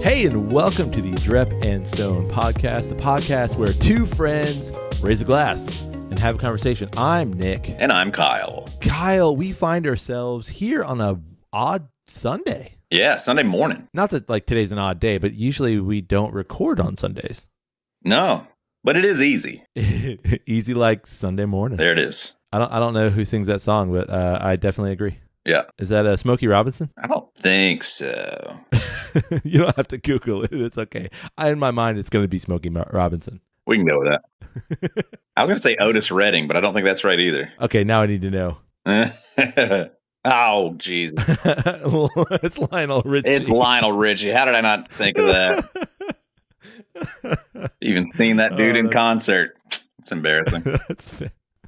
Hey, and welcome to the Drep and Stone podcast, the podcast where two friends raise a glass and have a conversation. I'm Nick. And I'm Kyle. Kyle, we find ourselves here on a odd Sunday. Yeah, Sunday morning. Not that like today's an odd day, but usually we don't record on Sundays. No, but it is easy. Easy like Sunday morning. There it is. I don't know who sings that song, but I definitely agree. Yeah. Is that Smokey Robinson? I don't think so. You don't have to Google it. It's okay. In my mind, it's going to be Smokey Robinson. We can go with that. I was going to say Otis Redding, but I don't think that's right either. Okay, now I need to know. Oh, Jesus. It's Lionel Ritchie. It's Lionel Ritchie. How did I not think of that? Even seen that dude in concert. It's embarrassing.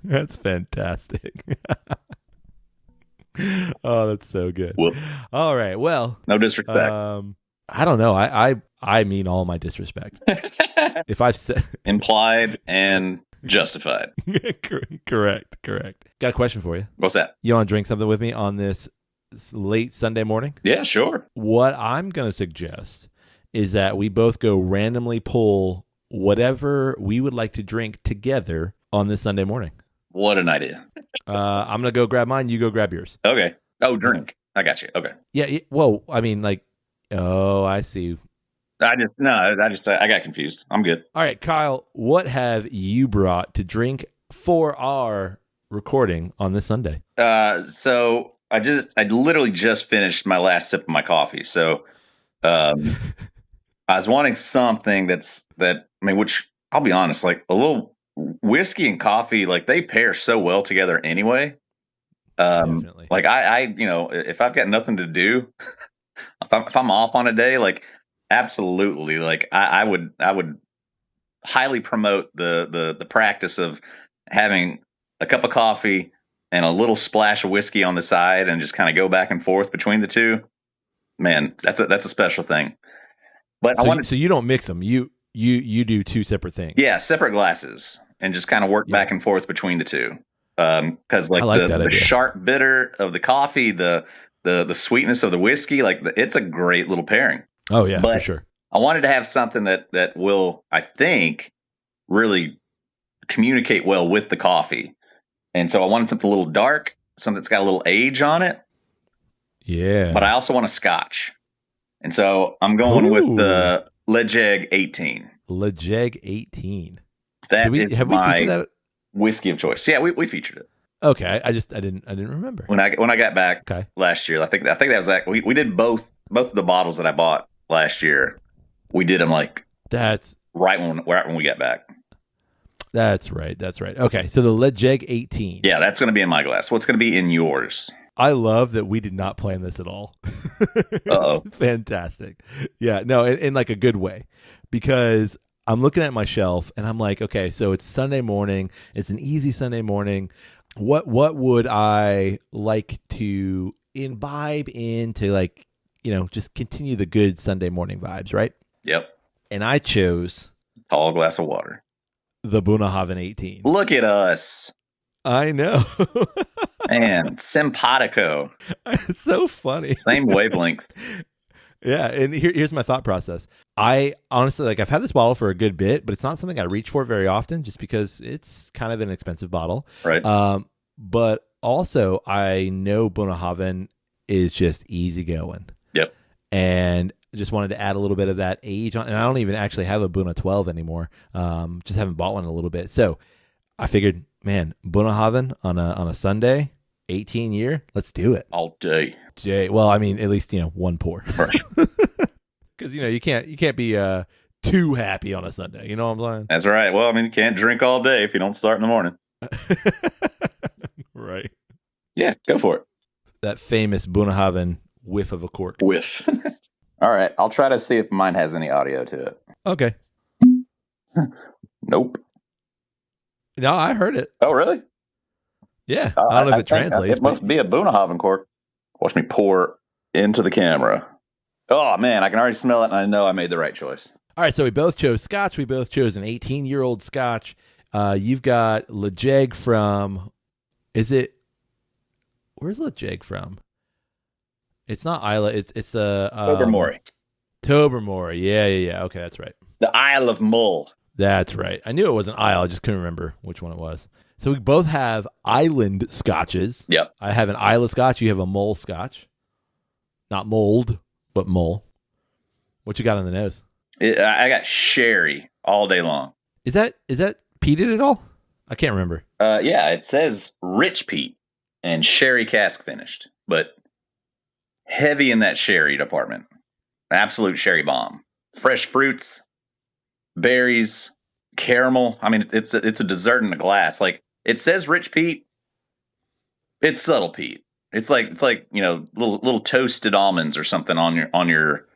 That's fantastic. Oh, that's so good. Whoops. All right. Well, no disrespect. I don't know. I mean all my disrespect. If I've said implied and justified. Correct. Got a question for you. What's that? You want to drink something with me on this late Sunday morning? Yeah, sure. What I'm going to suggest is that we both go randomly pull whatever we would like to drink together on this Sunday morning. What an idea. I'm going to go grab mine. You go grab yours. Okay. Oh, drink. I got you. Okay. Yeah. Well, I mean, like, oh, I see. I got confused. I'm good. All right, Kyle, what have you brought to drink for our recording on this Sunday? So I literally just finished my last sip of my coffee. So, I was wanting something which I'll be honest, like a little whiskey and coffee, like they pair so well together anyway. Definitely. Like I if I've got nothing to do, if I'm off on a day, like absolutely, like I would highly promote the practice of having a cup of coffee and a little splash of whiskey on the side and just kind of go back and forth between the two. Man, that's a special thing. But so you don't mix them. You do two separate things. Yeah, separate glasses and just kind of work back and forth between the two. Because the sharp bitter of the coffee, the sweetness of the whiskey, like it's a great little pairing. Oh yeah, for sure. I wanted to have something that will, I think, really communicate well with the coffee. And so I wanted something a little dark, something that's got a little age on it. Yeah. But I also want a scotch. And so I'm going with the Lejeg 18. Lejeg 18. Have we featured that? Whiskey of choice. Yeah, we featured it. Okay, I didn't remember. When I got back last year, I think that was that we did both of the bottles that I bought last year. We did them that's right when we got back. That's right. Okay, so the Lejeg 18. Yeah, that's going to be in my glass. What's going to be in yours? I love that we did not plan this at all. Uh-oh. Fantastic. Yeah, no, in like a good way, because I'm looking at my shelf and I'm like, okay, so it's Sunday morning. It's an easy Sunday morning. What would I like to imbibe into, like, just continue the good Sunday morning vibes, right? Yep. And I chose tall glass of water. The Bunnahabhain 18. Look at us. I know. Man, simpatico. It's so funny. Same wavelength. Yeah, and here's my thought process. I honestly, I've had this bottle for a good bit, but it's not something I reach for very often just because it's kind of an expensive bottle. Right. But also, I know Bunnahabhain is just easy going. Yep. And just wanted to add a little bit of that age on. And I don't even actually have a Bunna 12 anymore. Just haven't bought one in a little bit. So I figured, man, Bunnahabhain on a Sunday, 18 year, let's do it. All day. Well, I mean, at least, one pour. Right. Because, you can't be too happy on a Sunday. You know what I'm saying? That's right. Well, I mean, you can't drink all day if you don't start in the morning. Right. Yeah, go for it. That famous Bunnahabhain whiff of a cork. Whiff. All right. I'll try to see if mine has any audio to it. Okay. Nope. No, I heard it. Oh, really? Yeah. I don't know if it translates. It must be a Bunnahabhain cork. Watch me pour into the camera. Oh, man, I can already smell it, and I know I made the right choice. All right, so we both chose Scotch. We both chose an 18-year-old Scotch. You've got Lejeg from, where's Lejeg from? It's not Isla. It's the Tobermory. Tobermory. Yeah. Okay, that's right. The Isle of Mull. That's right. I knew it was an isle. I just couldn't remember which one it was. So we both have island scotches. Yep. I have an Isle of Scotch. You have a Mull Scotch. Not mold, but Mull. What you got on the nose? I got sherry all day long. Is that peated at all? I can't remember. Yeah, it says rich peat and sherry cask finished, but heavy in that sherry department. Absolute sherry bomb. Fresh fruits, berries, caramel. I mean, it's a dessert in a glass. Like, it says rich peat. It's subtle peat. It's like little toasted almonds or something on your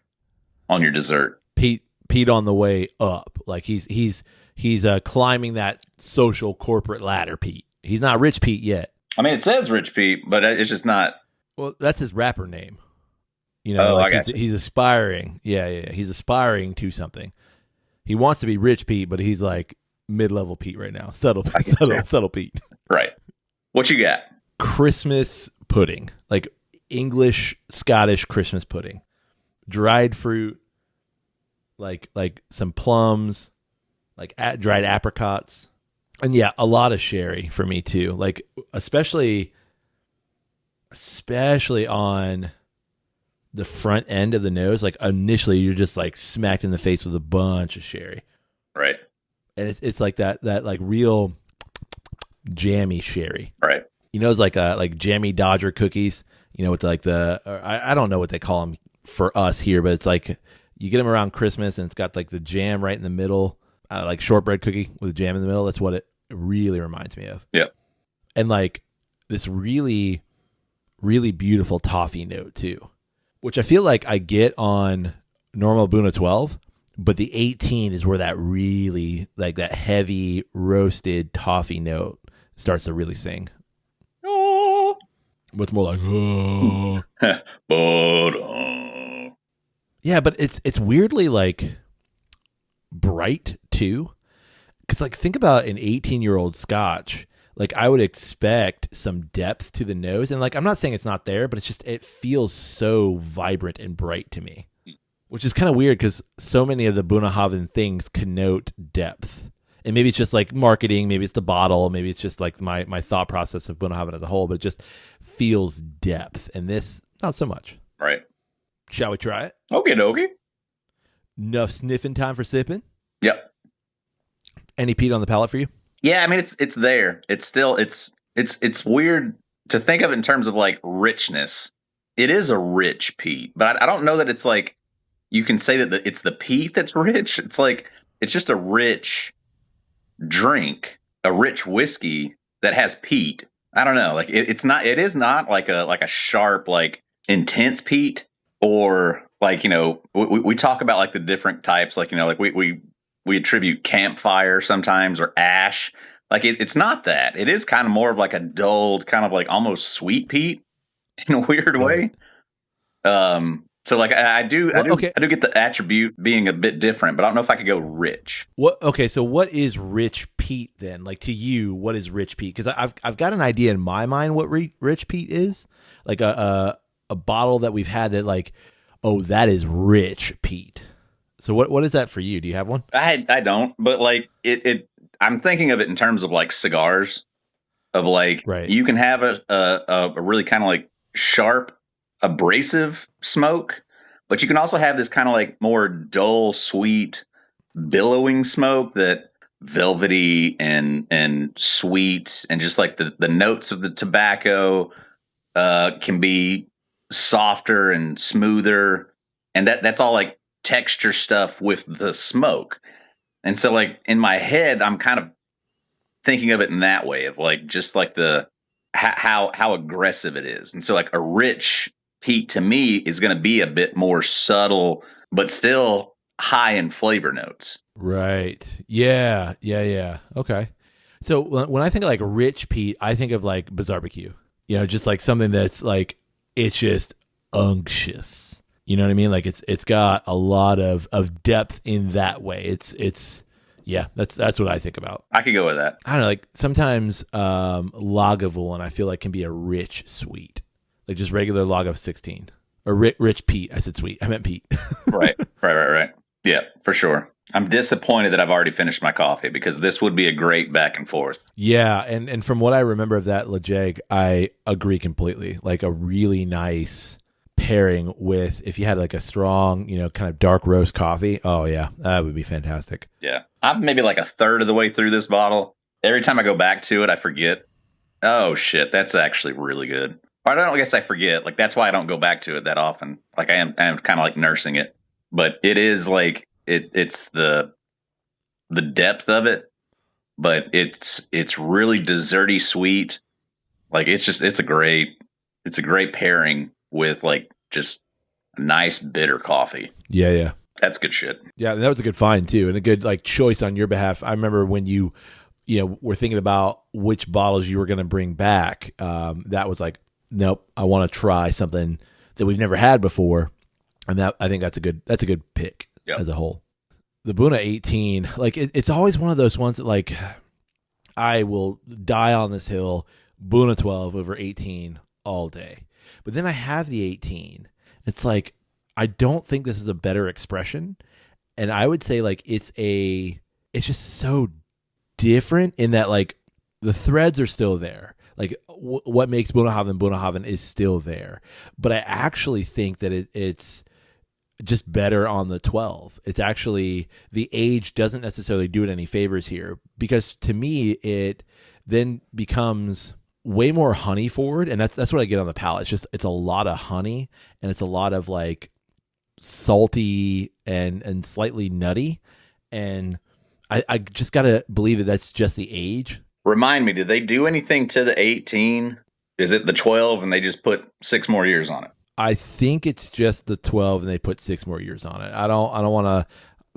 dessert. Pete on the way up. Like he's climbing that social corporate ladder, Pete. He's not Rich Pete yet. I mean, it says Rich Pete, but it's just not. Well, that's his rapper name. Like he's aspiring. Yeah. He's aspiring to something. He wants to be Rich Pete, but he's like mid-level Pete right now. Subtle Pete. Right. What you got? Christmas pudding, like English Scottish Christmas pudding, dried fruit, like some plums, like dried apricots, and yeah, a lot of sherry for me too. Like especially on the front end of the nose. Like initially, you're just like smacked in the face with a bunch of sherry, right? And it's like that like real jammy sherry, right? It's like jammy Dodger cookies. With like I don't know what they call them for us here, but it's like you get them around Christmas and it's got like the jam right in the middle, like shortbread cookie with jam in the middle. That's what it really reminds me of. Yeah. And like this really, really beautiful toffee note too, which I feel like I get on normal Buna 12, but the 18 is where that really like that heavy roasted toffee note starts to really sing. What's more like, yeah, but it's weirdly like bright too, because like think about an 18-year-old Scotch. Like I would expect some depth to the nose, and like I'm not saying it's not there, but it's just it feels so vibrant and bright to me, which is kind of weird because so many of the Bunnahabhain things connote depth. And maybe it's just like marketing, maybe it's the bottle, maybe it's just like my thought process of Bunnahabhain as a whole, but it just feels depth. And this, not so much. Right. Shall we try it? Okay, dokie. Enough sniffing time for sipping? Yep. Any peat on the palate for you? Yeah, I mean it's there. It's still it's weird to think of it in terms of like richness. It is a rich peat, but I don't know that it's like you can say that it's the peat that's rich. It's like it's just a rich drink, a rich whiskey that has peat. I don't know. Like it is not like a sharp, like intense peat, or like, we talk about like the different types, like, like we attribute campfire sometimes or ash. Like it's not that. It is kind of more of like a dulled, kind of like almost sweet peat in a weird way. So like I do get the attribute being a bit different, but I don't know if I could go rich. So what is rich peat then? Like to you, what is rich peat? Because I've got an idea in my mind what rich peat is. Like a bottle that we've had that like, oh, that is rich peat. So what is that for you? Do you have one? I don't, but like it I'm thinking of it in terms of like cigars, of like, right. You can have a really kind of like sharp, abrasive smoke, but you can also have this kind of like more dull, sweet, billowing smoke that velvety and sweet, and just like the notes of the tobacco can be softer and smoother, and that's all like texture stuff with the smoke. And so like in my head I'm kind of thinking of it in that way, of like just like the how aggressive it is. And so like a rich peat to me is going to be a bit more subtle, but still high in flavor notes. Right. Yeah. Okay. So when I think of like rich peat, I think of like Bizarre-BQ, just like something that's like, it's just unctuous. You know what I mean? Like it's got a lot of depth in that way. It's yeah, that's what I think about. I could go with that. I don't know, like sometimes Lagavulin I feel like can be a rich sweet. Like just regular Laga 16. Or Rich Pete. I said sweet. I meant Pete. Right. Yeah, for sure. I'm disappointed that I've already finished my coffee because this would be a great back and forth. Yeah, and from what I remember of that Lejeg, I agree completely. Like a really nice pairing with, if you had like a strong, kind of dark roast coffee. Oh yeah, that would be fantastic. Yeah. I'm maybe like a third of the way through this bottle. Every time I go back to it, I forget. Oh shit, that's actually really good. Or I guess I forget. Like that's why I don't go back to it that often. Like I'm kind of like nursing it. But it is like it's the depth of it, but it's really desserty sweet. Like it's a great pairing with like just a nice bitter coffee. Yeah. That's good shit. Yeah, that was a good find too, and a good like choice on your behalf. I remember when you were thinking about which bottles you were going to bring back. That was like, nope, I want to try something that we've never had before, and that I think that's a good pick as a whole. The Buna 18, like it's always one of those ones that like I will die on this hill. Buna 12 over 18 all day, but then I have the 18. It's like I don't think this is a better expression, and I would say like it's just so different in that like the threads are still there. Like what makes Bunnahabhain is still there, but I actually think that it's just better on the 12. It's actually, the age doesn't necessarily do it any favors here, because to me it then becomes way more honey forward, and that's what I get on the palate. It's a lot of honey, and it's a lot of like salty and slightly nutty, and I just gotta believe that that's just the age. Remind me, did they do anything to the 18? Is it the 12 and they just put 6 more years on it? I think it's just the 12 and they put 6 more years on it. I don't want to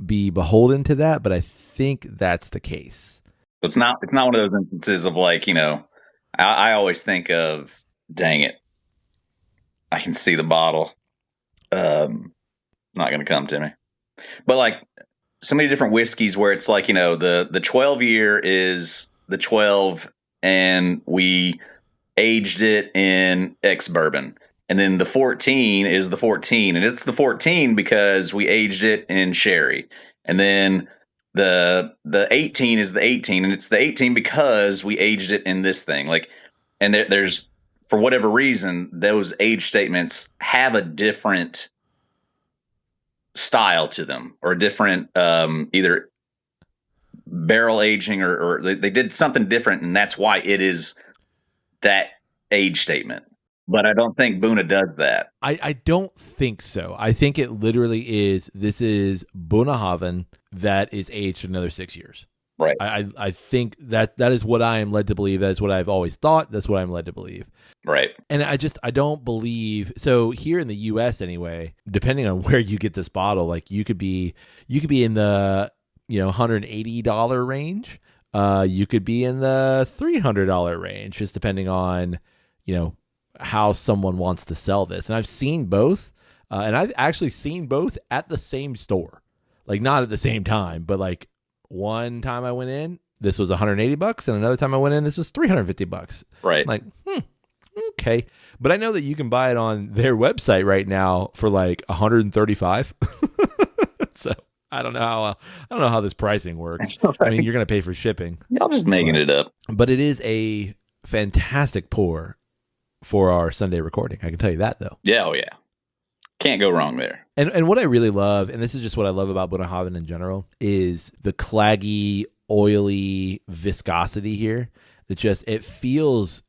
be beholden to that, but I think that's the case. It's not one of those instances of like, I always think of, dang it, I can see the bottle. Not going to come to me. But like so many different whiskeys where it's like, the 12 year is the 12 and we aged it in X bourbon. And then the 14 is the 14, and it's the 14 because we aged it in sherry. And then the 18 is the 18, and it's the 18 because we aged it in this thing. Like, and there's, for whatever reason, those age statements have a different style to them, or a different either barrel aging or they did something different, and that's why it is that age statement. But I don't think Buna does that. I don't think so. I think it literally is, this is Bunnahabhain that is aged another 6 years. Right. I think that is what I am led to believe. That is what I've always thought. That's what I'm led to believe. Right. And I don't believe, so here in the US anyway, depending on where you get this bottle, like you could be in the $180 range. You could be in the $300 range, just depending on, how someone wants to sell this. And I've seen both, and I've actually seen both at the same store, like not at the same time, but like one time I went in, this was $180, and another time I went in, this was $350. Right. I'm like, okay. But I know that you can buy it on their website right now for like $135. So I don't know how this pricing works. Right. I mean, you're going to pay for shipping. Y'all just making it up. But it is a fantastic pour for our Sunday recording. I can tell you that, though. Yeah, oh yeah. Can't go wrong there. And what I really love, and this is just what I love about Bunnahabhain in general, is the claggy, oily viscosity here. It feels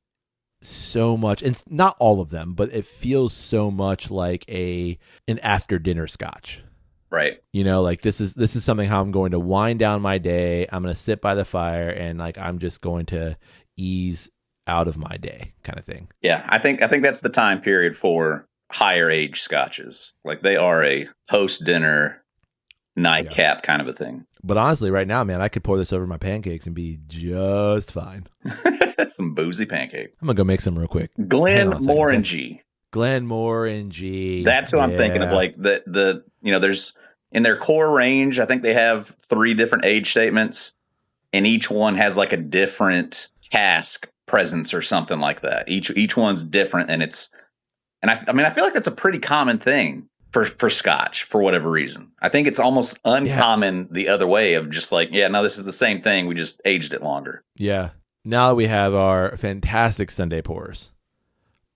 so much, and it's not all of them, but it feels so much like an after dinner scotch. Right. Like this is something how I'm going to wind down my day. I'm going to sit by the fire, and like I'm just going to ease out of my day, kind of thing. Yeah, I think that's the time period for higher age scotches. Like they are a post dinner nightcap kind of a thing. But honestly, right now, man, I could pour this over my pancakes and be just fine. Some boozy pancakes. I'm gonna go make some real quick. Glenmorangie. Glenmorangie. That's who I'm thinking of. Like the there's in their core range, I think they have 3 different age statements, and each one has like a different cask presence or something like that. Each one's different, and And I mean, I feel like that's a pretty common thing for Scotch for whatever reason. I think it's almost uncommon the other way of just like, yeah, no, this is the same thing. We just aged it longer. Yeah. Now that we have our fantastic Sunday pours,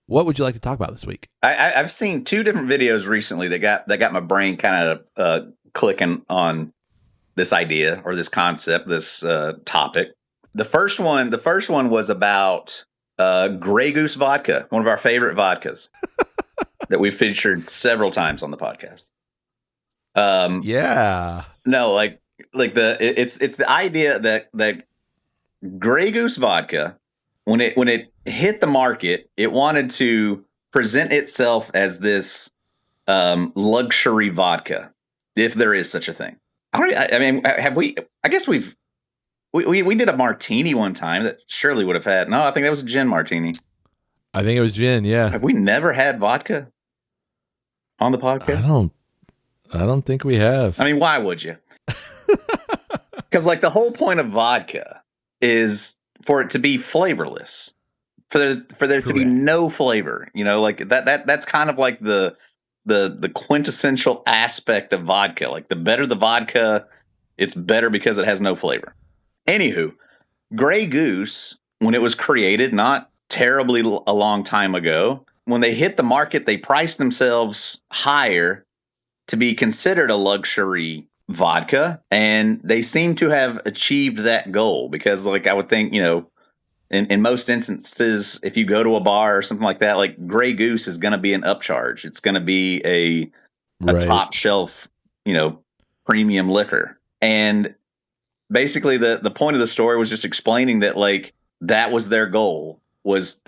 what would you like to talk about this week? I've seen 2 different videos recently that got my brain kind of clicking on this idea or this concept, this topic. The first one was about Grey Goose vodka, one of our favorite vodkas that we've featured several times on the podcast. Yeah. No, it's the idea that Grey Goose vodka, when it hit the market, it wanted to present itself as this luxury vodka, if there is such a thing. I mean, have we? I guess we did a martini one time that surely would have had. No, I think that was a gin martini. I think it was gin. Yeah. Have we never had vodka on the podcast? I don't think we have. I mean, why would you? Because like the whole point of vodka is for it to be flavorless, for there to be no flavor. You know, like that's kind of like the quintessential aspect of vodka. Like the better the vodka, it's better because it has no flavor. Anywho, Grey Goose, when it was created, not terribly a long time ago, when they hit the market, they priced themselves higher to be considered a luxury vodka, and they seem to have achieved that goal because, like, I would think, you know, in most instances, if you go to a bar or something like that, like Grey Goose is going to be an upcharge. It's going to be a top shelf, you know, premium liquor. And basically the point of the story was just explaining that like that was their goal was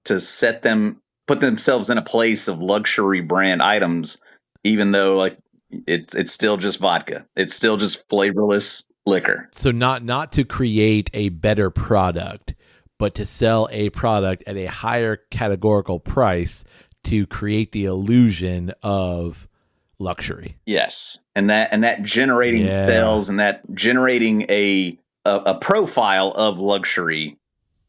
to put themselves in a place of luxury brand items, even though like it's still just vodka. It's still just flavorless liquor. So not to create a better product, but to sell a product at a higher categorical price to create the illusion of luxury. Yes. And that generating sales and that generating a profile of luxury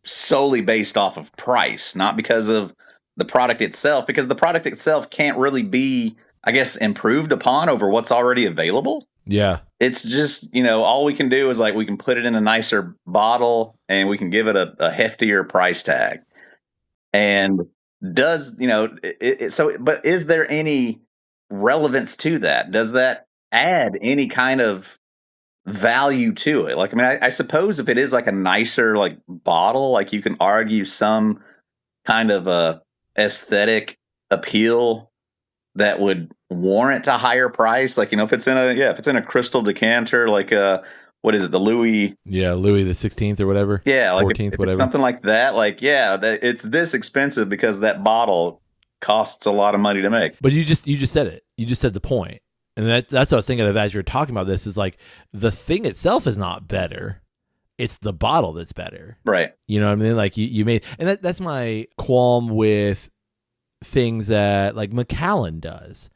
solely based off of price, not because of the product itself, because the product itself can't really be, I guess, improved upon over what's already available. Yeah. It's just, you know, all we can do is like we can put it in a nicer bottle and we can give it a heftier price tag. And does, you know, but is there any relevance to that? Does that add any kind of value to it? Like, I mean, I suppose if it is like a nicer like bottle, like you can argue some kind of a aesthetic appeal that would warrant a higher price. Like, you know, if it's in a crystal decanter, like what is it, the Louis the 16th or whatever, yeah, like 14th, if whatever, it's something like that, like it's this expensive because that bottle costs a lot of money to make. But you just said it. You just said the point. And that's what I was thinking of as you're talking about this, is like the thing itself is not better. It's the bottle that's better. Right. You know what I mean? Like you made, and that's my qualm with things that like Macallan does.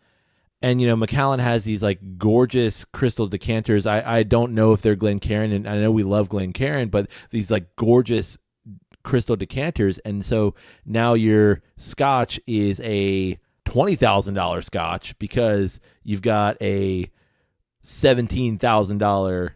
And, you know, Macallan has these like gorgeous crystal decanters. I don't know if they're Glencairn, and I know we love Glencairn, but these like gorgeous crystal decanters. And so now your scotch is a $20,000 scotch because you've got a $17,000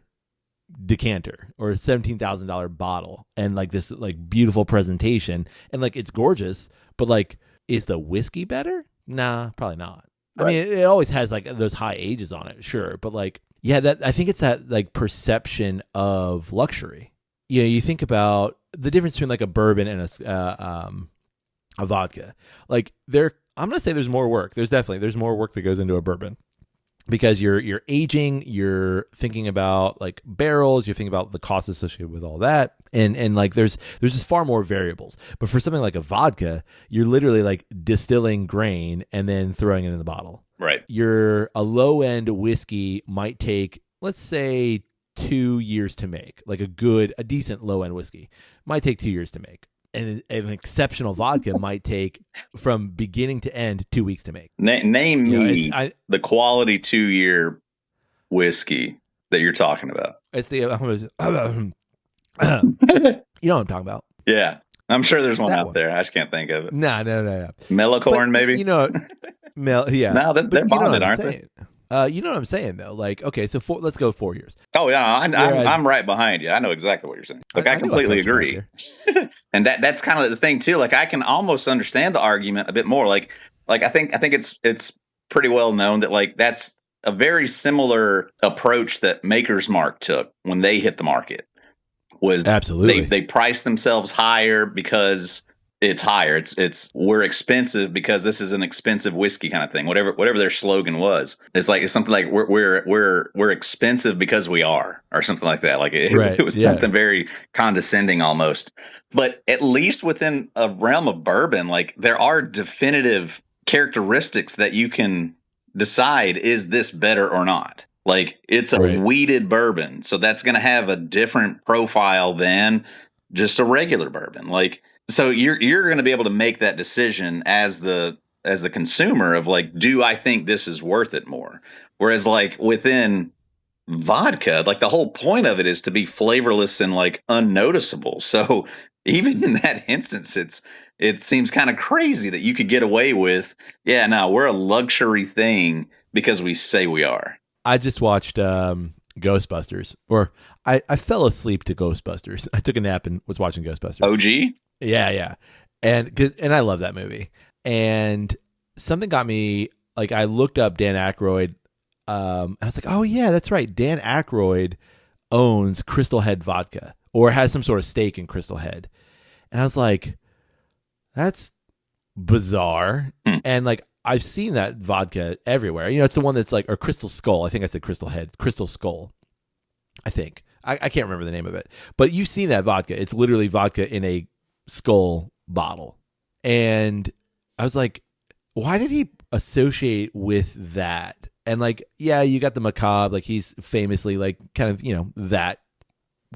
decanter or a $17,000 bottle and like this like beautiful presentation, and like it's gorgeous, but like, is the whiskey better? Nah, probably not. Right. I mean, it always has like those high ages on it, sure, but like, yeah, that I think it's that like perception of luxury. You know, you think about the difference between like a bourbon and a vodka. Like I'm gonna say there's more work. There's more work that goes into a bourbon because you're aging, you're thinking about like barrels, you're thinking about the costs associated with all that, and like there's just far more variables. But for something like a vodka, you're literally like distilling grain and then throwing it in the bottle. Right. A low end whiskey might take, let's say, 2 years to make. Like a decent low end whiskey might take 2 years to make. And an exceptional vodka might take from beginning to end 2 weeks to make. Name me the quality 2-year whiskey that you're talking about. It's the you know what I'm talking about. Yeah. I'm sure there's one That out one. there. I just can't think of it. No, no, no, no. Mellocorn, maybe? You know, yeah. No, But they're you know what bonded, I'm aren't they? saying. You know what I'm saying though. Like, okay, so let's go 4 years. Oh yeah, Whereas I'm right behind you. I know exactly what you're saying. Like I I knew I completely felt you back agree. there. And that's kind of the thing too. Like I can almost understand the argument a bit more. Like I think it's pretty well known that like that's a very similar approach that Maker's Mark took when they hit the market. Was Absolutely. they priced themselves higher because it's higher. It's we're expensive because this is an expensive whiskey kind of thing. Whatever their slogan was. It's something like we're expensive because we are, or something like that. Like Right. it was Yeah. something very condescending almost. But at least within a realm of bourbon, like there are definitive characteristics that you can decide, is this better or not? Like it's a Right. wheated bourbon, so that's going to have a different profile than just a regular bourbon. Like so you're going to be able to make that decision as the consumer of like, do I think this is worth it more? Whereas like within vodka, like the whole point of it is to be flavorless and like unnoticeable. So even in that instance, it seems kind of crazy that you could get away with, yeah, no, we're a luxury thing because we say we are. I just watched Ghostbusters, or I fell asleep to Ghostbusters. I took a nap and was watching Ghostbusters. OG? Yeah, yeah, and I love that movie. And something got me, like, I looked up Dan Aykroyd. I was like, oh yeah, that's right. Dan Aykroyd owns Crystal Head Vodka, or has some sort of stake in Crystal Head. And I was like, that's bizarre. Hmm. And like, I've seen that vodka everywhere. You know, it's the one that's like, or Crystal Skull. I think I said Crystal Head, Crystal Skull. I think I can't remember the name of it, but you've seen that vodka. It's literally vodka in a skull bottle. And I was like, why did he associate with that? And like, yeah, you got the macabre, like he's famously like kind of, you know, that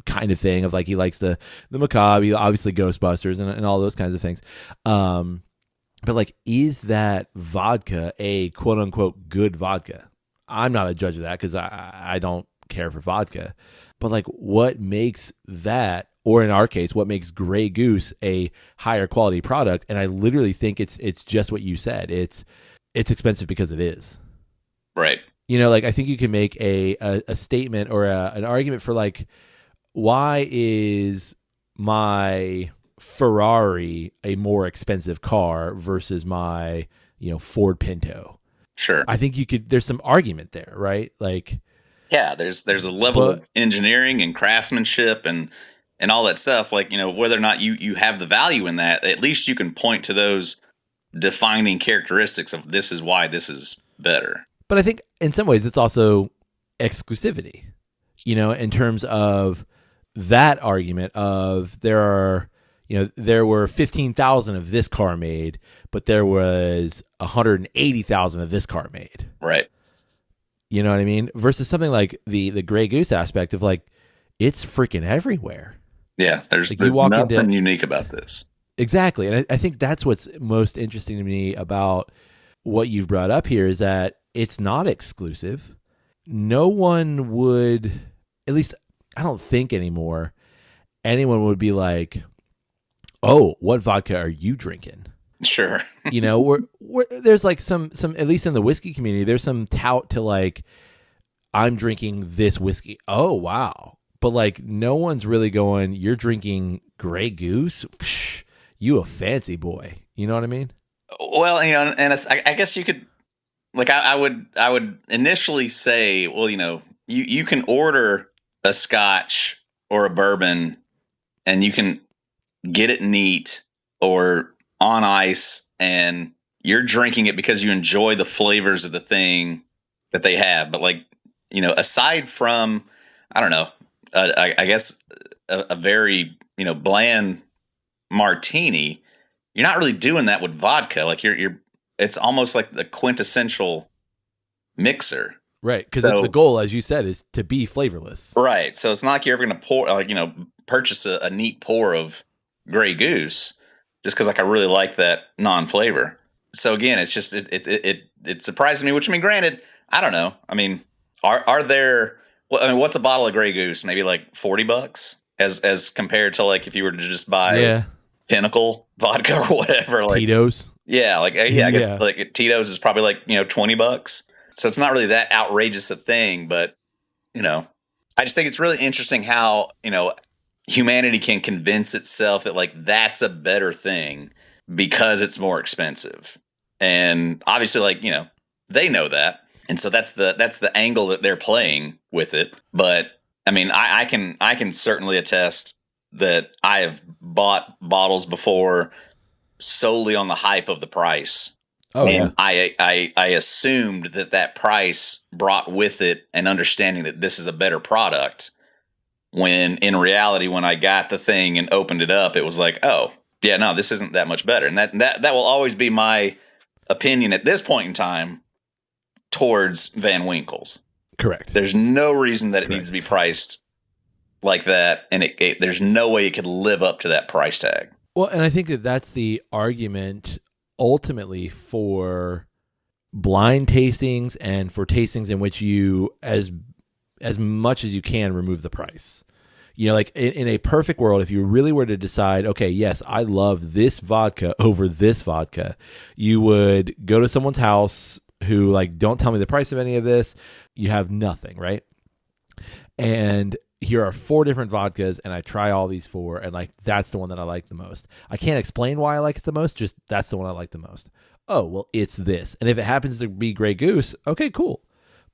kind of thing of like, he likes the macabre, he obviously Ghostbusters and all those kinds of things. But like, is that vodka a quote unquote good vodka? I'm not a judge of that because I don't care for vodka. But like, what makes that, or in our case, what makes Grey Goose a higher quality product? And I literally think it's just what you said. It's expensive because it is. Right. You know, like I think you can make a statement or an argument for like, why is my Ferrari a more expensive car versus my, you know, Ford Pinto? Sure. I think there's some argument there, right? Like, Yeah, there's a level of engineering and craftsmanship and all that stuff. Like, you know, whether or not you have the value in that, at least you can point to those defining characteristics of this is why this is better. But I think in some ways it's also exclusivity, you know, in terms of that argument of there were 15,000 of this car made, but there was 180,000 of this car made. Right. You know what I mean? Versus something like the Grey Goose aspect of like, it's freaking everywhere. Yeah, there's you walk nothing unique about this. Exactly. And I think that's what's most interesting to me about what you've brought up here is that it's not exclusive. No one would, at least I don't think anymore, anyone would be like, oh, what vodka are you drinking? Sure. You know, we're, there's like some, at least in the whiskey community, there's some tout to like, I'm drinking this whiskey. Oh, wow. But like, no one's really going, you're drinking Grey Goose? Psh, you a fancy boy. You know what I mean? Well, you know, and I guess you could, like, I would initially say, well, you know, you can order a scotch or a bourbon and you can get it neat or on ice and you're drinking it because you enjoy the flavors of the thing that they have. But like, you know, aside from, I don't know, I guess a very, you know, bland martini, you're not really doing that with vodka. Like it's almost like the quintessential mixer. Right. Because the goal, as you said, is to be flavorless. Right. So it's not like you're ever going to pour, like, you know, purchase a neat pour of Grey Goose just because like I really like that non-flavor. So again, it's just it surprises me. Which, I mean, granted, I don't know. I mean, are there? Well, I mean, what's a bottle of Grey Goose? Maybe like $40 as compared to like if you were to just buy Pinnacle vodka or whatever. Like, Tito's. yeah, like yeah, I guess Yeah. like Tito's is probably like $20. So it's not really that outrageous a thing, but I just think it's really interesting how humanity can convince itself that like that's a better thing because it's more expensive, and obviously like they know that, and so that's the angle that they're playing with it. But I mean, I can certainly attest that I have bought bottles before solely on the hype of the price. Oh, And yeah. I assumed that price brought with it an understanding that this is a better product, when in reality, when I got the thing and opened it up, it was like, oh, yeah, no, this isn't that much better. And that will always be my opinion at this point in time towards Van Winkle's. Correct. There's no reason that it Correct. needs to be priced like that, and there's no way it could live up to that price tag. Well, and I think that that's the argument ultimately for blind tastings and for tastings in which you, as much as you can, remove the price. Like in a perfect world, if you really were to decide, okay, yes, I love this vodka over this vodka, you would go to someone's house who like, don't tell me the price of any of this. You have nothing, right? And here are 4 different vodkas, and I try all these 4, and like that's the one that I like the most. I can't explain why I like it the most, just that's the one I like the most. Oh, well, it's this. And if it happens to be Grey Goose, okay, cool.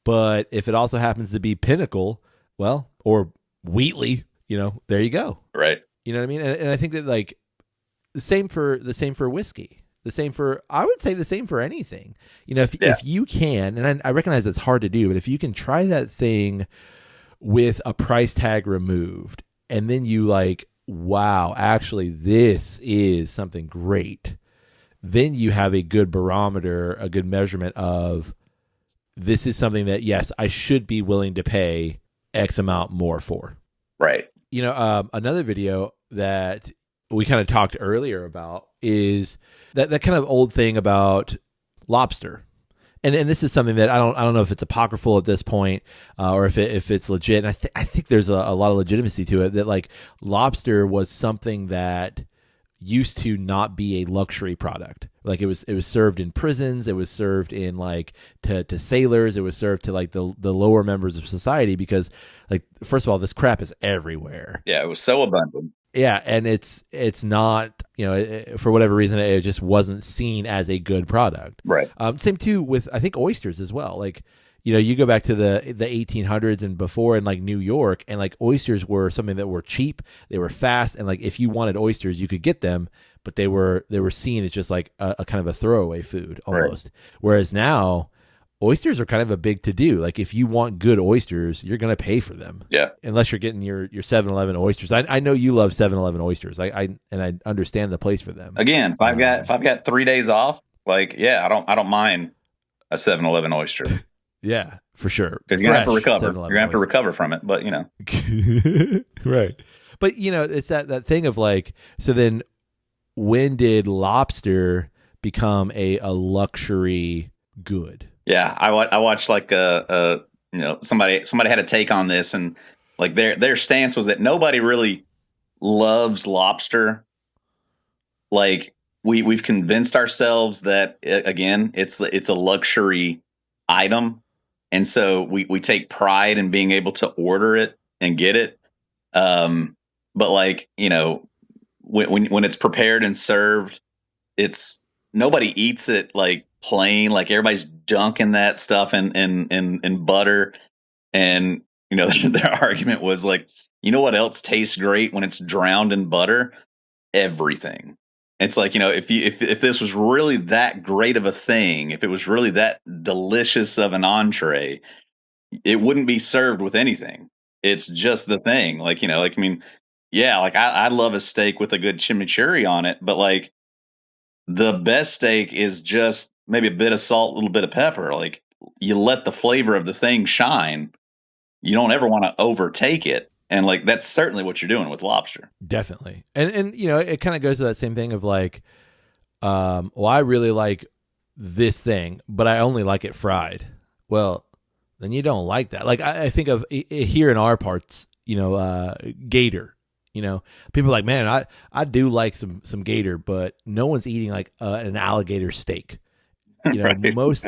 But if it also happens to be Pinnacle, well, or Wheatley, there you go. Right. You know what I mean? And I think that like the same for whiskey. I would say the same for anything. If you can, and I recognize it's hard to do, but if you can try that thing with a price tag removed, and then you like, wow, actually this is something great, then you have a good barometer, a good measurement of, this is something that, yes, I should be willing to pay X amount more for. Right. Another video that we kind of talked earlier about is that kind of old thing about lobster. And this is something that I don't know if it's apocryphal at this point, or if it's legit. And I think there's a lot of legitimacy to it, that like lobster was something that used to not be a luxury product. Like it was served in prisons, it was served in like to sailors, it was served to like the lower members of society, because like, first of all, this crap is everywhere. Yeah, it was so abundant. Yeah, and it's not, for whatever reason, it just wasn't seen as a good product. Right. Same too with, I think, oysters as well. Like, you go back to the 1800s and before in like New York, and like oysters were something that were cheap, they were fast, and like if you wanted oysters, you could get them, but they were seen as just like a kind of a throwaway food almost. Right. Whereas now, oysters are kind of a big to-do. Like if you want good oysters, you're going to pay for them. Yeah. Unless you're getting your 7-Eleven oysters. I know you love 7-Eleven oysters. I understand the place for them. Again, if I've got 3 days off, like, yeah, I don't mind a 7-Eleven oyster. Yeah, for sure. Because you're going to have to recover. You're going to have to recover from it, but Right. But it's that thing of like, so then when did lobster become a luxury good? Yeah, I watched like somebody had a take on this, and like their stance was that nobody really loves lobster. Like we've convinced ourselves that, again, it's a luxury item, and so we take pride in being able to order it and get it. But like when it's prepared and served, it's nobody eats it like plain. Like everybody's dunking that stuff in butter, and their argument was like, what else tastes great when it's drowned in butter? Everything. It's like, if this was really that great of a thing, if it was really that delicious of an entree, it wouldn't be served with anything. It's just the thing. Like, like, I mean, yeah, like I love a steak with a good chimichurri on it, but like the best steak is just maybe a bit of salt, a little bit of pepper. Like you let the flavor of the thing shine. You don't ever want to overtake it. And like, that's certainly what you're doing with lobster. Definitely. And it kind of goes to that same thing of like, well, I really like this thing, but I only like it fried. Well, then you don't like that. Like I think of here in our parts, gator, You know, people are like, man, I do like some gator, but no one's eating like an alligator steak. You know, Right. most,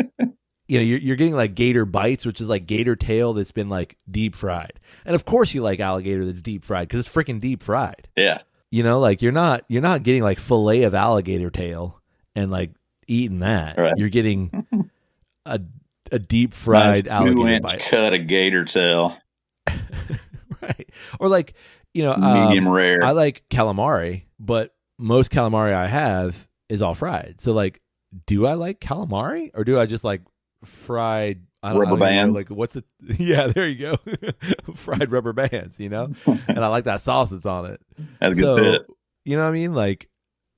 you know, you're getting like gator bites, which is like gator tail that's been like deep fried. And of course you like alligator that's deep fried because it's freaking deep fried. Yeah. You know, like you're not getting like fillet of alligator tail and like eating that. Right. You're getting a deep fried Nice alligator 2-inch bite. cut of gator tail. Right. Or like, you know, Medium rare. I like calamari, but most calamari I have is all fried. So like, do I like calamari or do I just like fried Rubber I don't even know, bands. like what's the yeah, there you go. Fried rubber bands, you know? And I like that sauce that's on it. That's a So, good fit. you know what I mean? Like,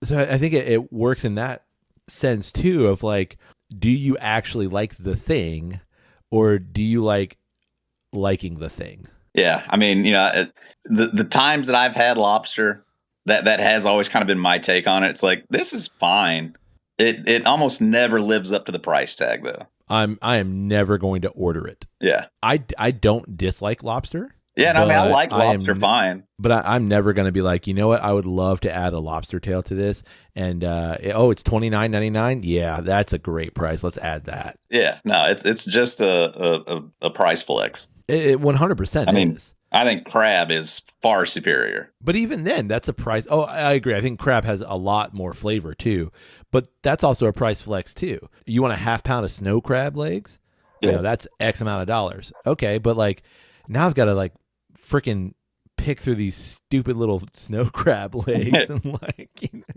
so I think it works in that sense too of like, do you actually like the thing or do you like liking the thing? Yeah, I mean, you know, the times that I've had lobster, that has always kind of been my take on it. It's like, this is fine. It almost never lives up to the price tag, though. I am never going to order it. Yeah. I don't dislike lobster. Yeah, no, I mean, I like I am- lobster fine. But I'm never going to be like, you know what? I would love to add a lobster tail to this. And it's $29.99. Yeah, that's a great price. Let's add that. Yeah, no, it's just a price flex. It 100% I mean, is. I think crab is far superior. But even then, that's a price. Oh, I agree. I think crab has a lot more flavor too. But that's also a price flex too. You want a half pound of snow crab legs? Yeah. You know, that's X amount of dollars. Okay, but like now I've got to like freaking pick through these stupid little snow crab legs and like, you know,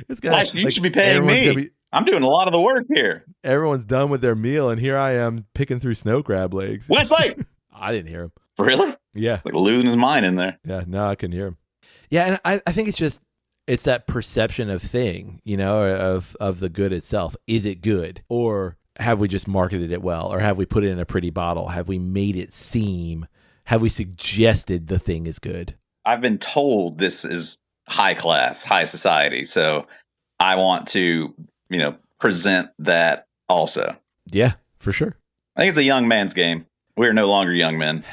it's got. Gosh, you like, should be paying me. I'm doing a lot of the work here. Everyone's done with their meal, and here I am picking through snow crab legs. Westlake! I didn't hear him. Really? Yeah. Like losing his mind in there. Yeah, no, I couldn't hear him. Yeah, and I think it's that perception of thing, you know, of the good itself. Is it good? Or have we just marketed it well? Or have we put it in a pretty bottle? Have we made it seem, have we suggested the thing is good? I've been told this is high class, high society. So I want to, you know, present that also. Yeah, for sure. I think it's a young man's game. We're no longer young men.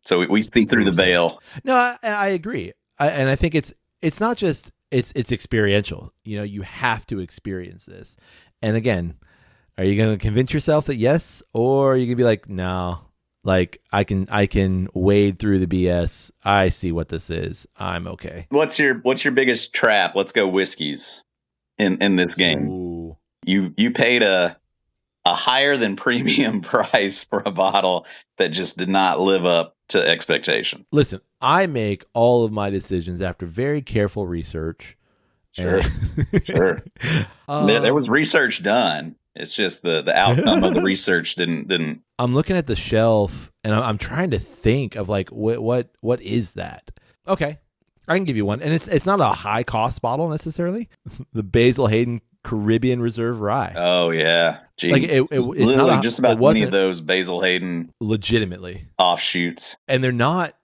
So we speak through the veil. No, I agree. And I think it's not just, it's experiential. You know, you have to experience this. And again, are you going to convince yourself that yes, or are you going to be like, no, like I can wade through the BS. I see what this is. I'm okay. What's your biggest trap? Let's go whiskeys in this game. Ooh. You paid a higher than premium price for a bottle that just did not live up to expectation. Listen, I make all of my decisions after very careful research. Sure. Sure. There was research done. It's just the outcome of the research didn't. I'm looking at the shelf and I'm trying to think of like what is that? Okay, I can give you one, and it's not a high cost bottle necessarily. The Basil Hayden Caribbean Reserve Rye. Oh yeah, jeez. Like it's not just about any of those Basil Hayden legitimately offshoots, and they're not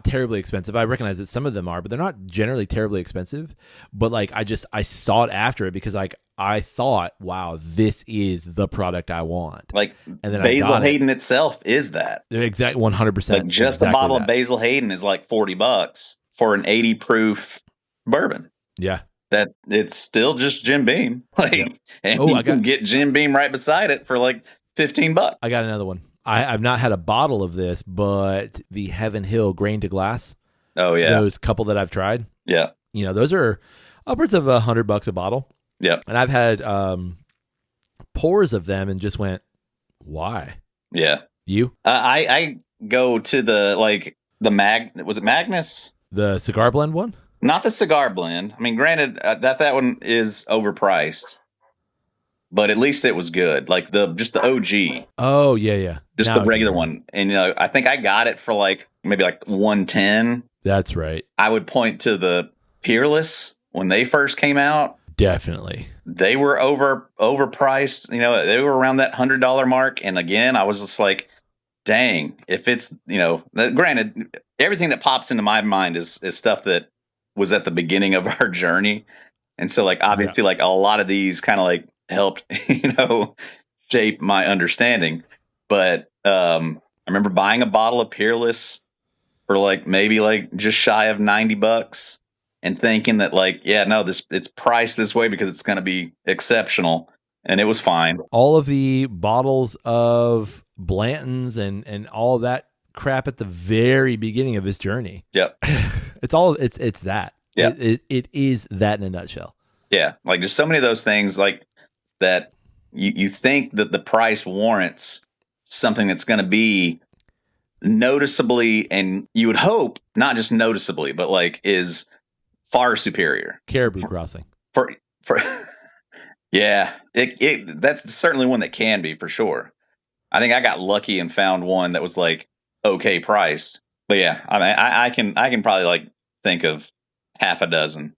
terribly expensive. I recognize that some of them are, but they're not generally terribly expensive. But like I sought after it because like I thought, wow, this is the product I want. Like, and then Basil Hayden itself is that. They're exact 100%. Like just a bottle of Basil Hayden is like $40 for an 80 proof bourbon. Yeah. That it's still just Jim Beam. Like, and you can get Jim Beam right beside it for like $15. I got another one. I've not had a bottle of this, but the Heaven Hill Grain to Glass. Oh yeah, those couple that I've tried. Yeah, you know those are upwards of $100 a bottle. Yeah, and I've had pours of them and just went, why? Yeah, you? I go to the was it Magnus? The cigar blend one? Not the cigar blend. I mean, granted, that one is overpriced, but at least it was good. Like just the OG. Oh yeah. Just now the regular one. And you know, I think I got it for maybe 110. That's right. I would point to the Peerless when they first came out. Definitely. They were overpriced. You know, they were around that $100 mark. And again, I was just like, dang, if it's, you know, granted, everything that pops into my mind is stuff that was at the beginning of our journey. And so obviously a lot of these kind of helped, you know, shape my understanding. But I remember buying a bottle of Peerless for like maybe like just shy of $90 and thinking that like, yeah, no, it's priced this way because it's going to be exceptional. And it was fine. All of the bottles of Blanton's and all that crap at the very beginning of his journey. Yep. It's that. Yeah. It is that in a nutshell. Yeah. Like just so many of those things like that you think that the price warrants something that's going to be noticeably, and you would hope not just noticeably, but like is far superior. Caribou Crossing. For yeah, that's certainly one that can be for sure. I think I got lucky and found one that was like okay priced. But yeah, I mean, I can probably like think of half a dozen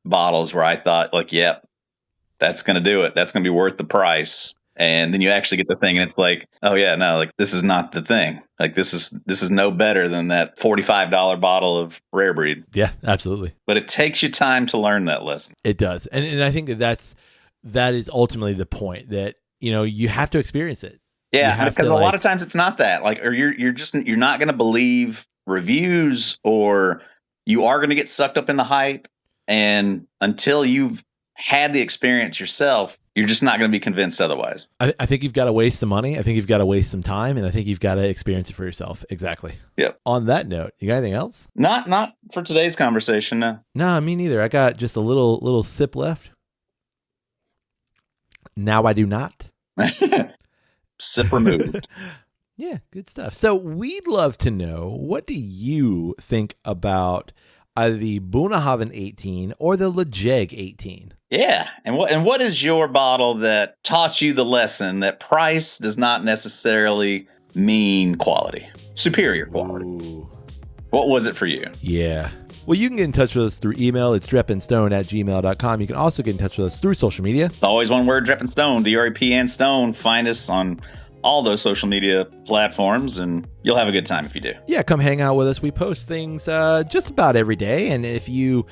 bottles where I thought like, yep, that's going to do it. That's going to be worth the price. And then you actually get the thing and it's like, oh yeah, no, like this is not the thing. Like this is no better than that $45 bottle of rare breed. Yeah, absolutely. But it takes you time to learn that lesson. It does. And I think that is ultimately the point, that, you know, you have to experience it. Yeah, because a lot of times it's not that. Like, or you're not going to believe reviews, or you are going to get sucked up in the hype. And until you've had the experience yourself, you're just not going to be convinced otherwise. I think you've got to waste some money. I think you've got to waste some time, and I think you've got to experience it for yourself. Exactly. Yep. On that note, you got anything else? Not for today's conversation. No. No, me neither. I got just a little sip left. Now I do not. Sip removed. Yeah, good stuff. So we'd love to know, what do you think about either the Bunnahabhain 18 or the Lejeg 18? Yeah, and what is your bottle that taught you the lesson that price does not necessarily mean quality, superior quality? Ooh. What was it for you? Yeah. Well, you can get in touch with us through email. It's drepandstone@gmail.com. You can also get in touch with us through social media. It's always one word, Drep and Stone, DREP and Stone. Find us on all those social media platforms, and you'll have a good time if you do. Yeah, come hang out with us. We post things just about every day, and if you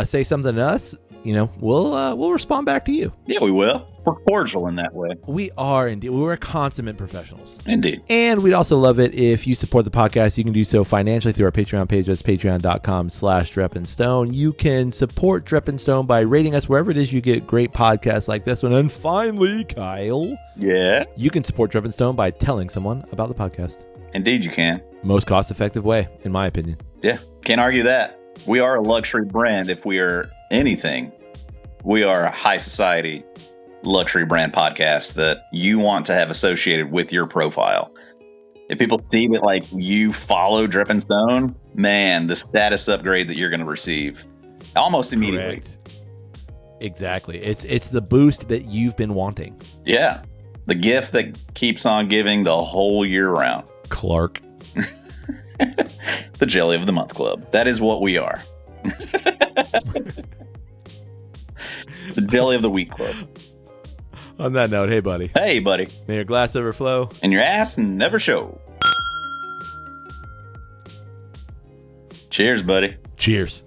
say something to us, you know, we'll respond back to you. Yeah, we will. We're cordial in that way. We are indeed. We're consummate professionals. Indeed. And we'd also love it if you support the podcast. You can do so financially through our Patreon page. That's patreon.com/drepandstone. You can support Drep and Stone by rating us wherever it is you get great podcasts like this one. And finally, Kyle. Yeah? You can support Drep and Stone by telling someone about the podcast. Indeed you can. Most cost-effective way, in my opinion. Yeah, can't argue that. We are a luxury brand. If we are anything, we are a high society luxury brand podcast that you want to have associated with your profile. If people see that like you follow Drip and Stone, man, the status upgrade that you're going to receive almost immediately. Correct. Exactly. It's the boost that you've been wanting. Yeah. The gift that keeps on giving the whole year round. Clark. The Jelly of the Month Club. That is what we are. The Jelly of the Week Club. On that note, hey, buddy. Hey, buddy. May your glass overflow. And your ass never show. Cheers, buddy. Cheers.